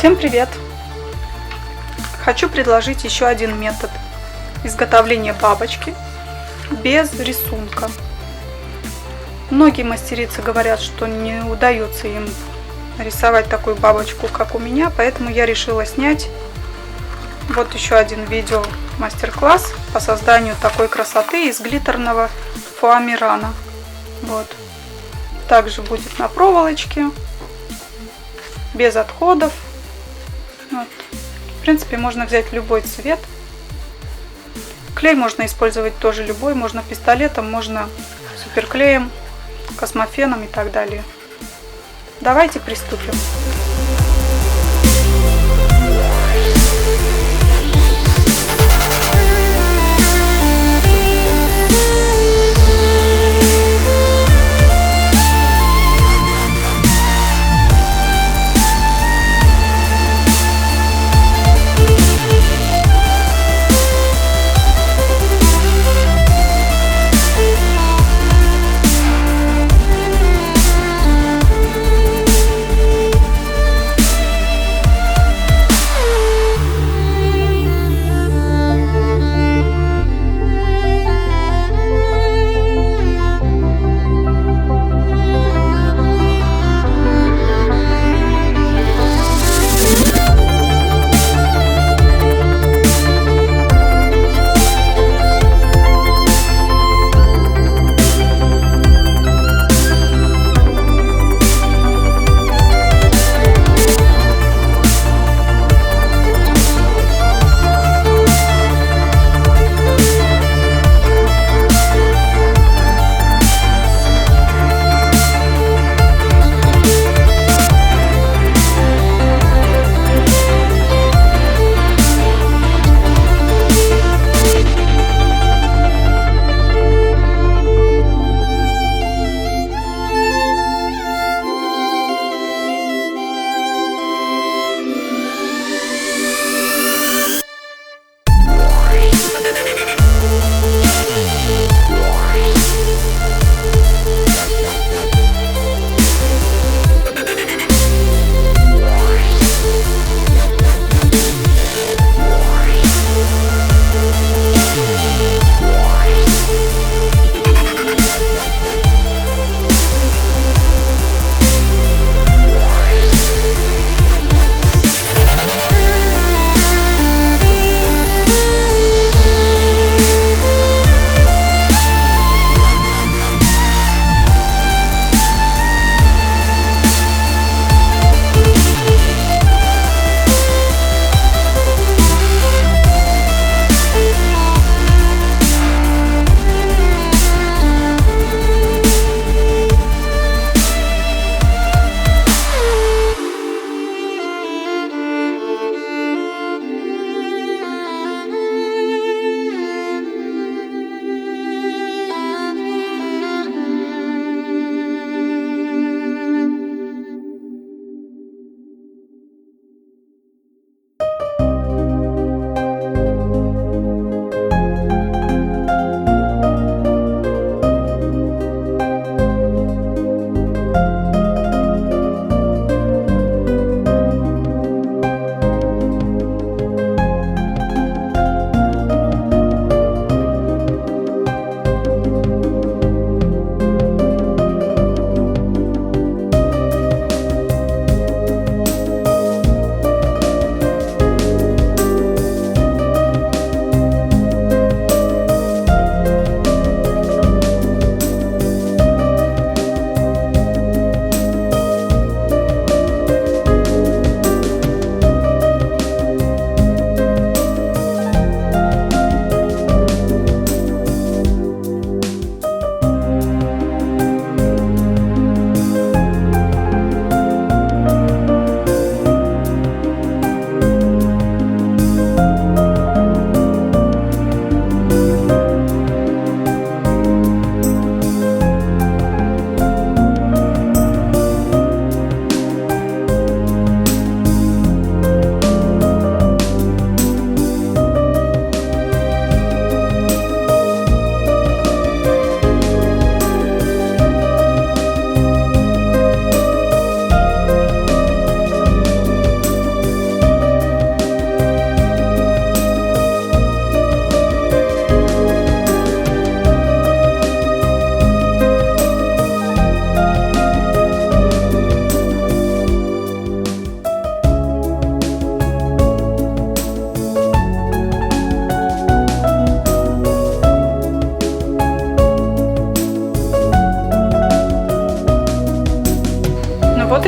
Всем привет! Хочу предложить еще один метод изготовления бабочки без рисунка. Многие мастерицы говорят, что не удается им рисовать такую бабочку, как у меня, поэтому я решила снять вот еще один видео мастер-класс по созданию такой красоты из глиттерного фоамирана. Вот. Также будет на проволочке, без отходов. Вот. В принципе, можно взять любой цвет. Клей можно использовать тоже любой, можно пистолетом, можно суперклеем, космофеном и так далее. Давайте приступим.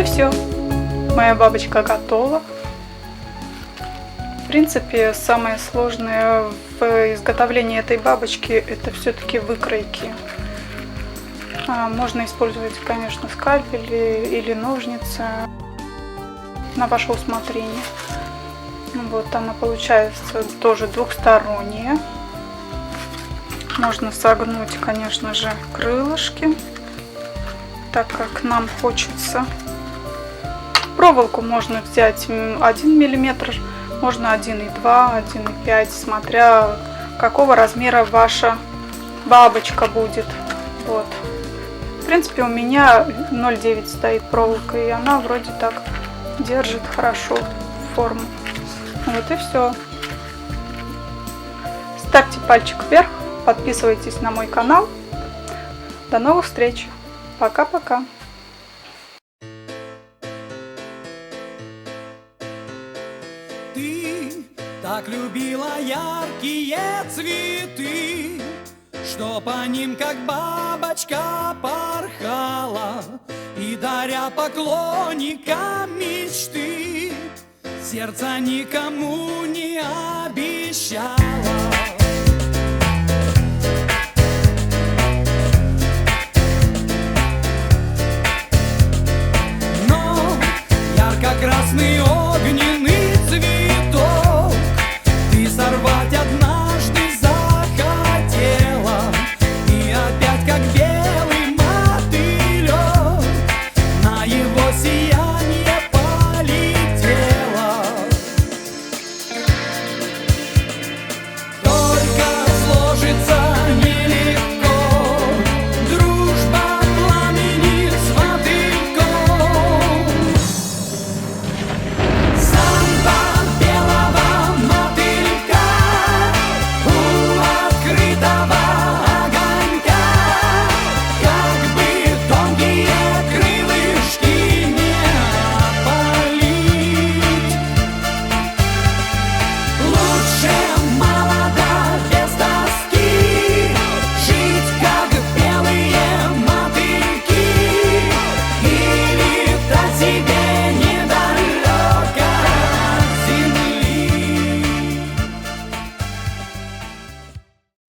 и все. Моя бабочка готова. В принципе, самое сложное в изготовлении этой бабочки это все-таки выкройки. Можно использовать, конечно, скальпель или ножницы на ваше усмотрение. Вот она получается тоже двухсторонняя. Можно согнуть, конечно же, крылышки, так как нам хочется. Проволоку можно взять 1 мм, можно 1,2, 1,5, смотря какого размера ваша бабочка будет. Вот. В принципе, у меня 0,9 стоит проволока, и она вроде так держит хорошо форму. Вот и все. Ставьте пальчик вверх, подписывайтесь на мой канал. До новых встреч. Пока-пока. Ты так любила яркие цветы, что по ним, как бабочка, порхала, и даря поклонникам мечты, сердце никому не обещала. Но ярко-красный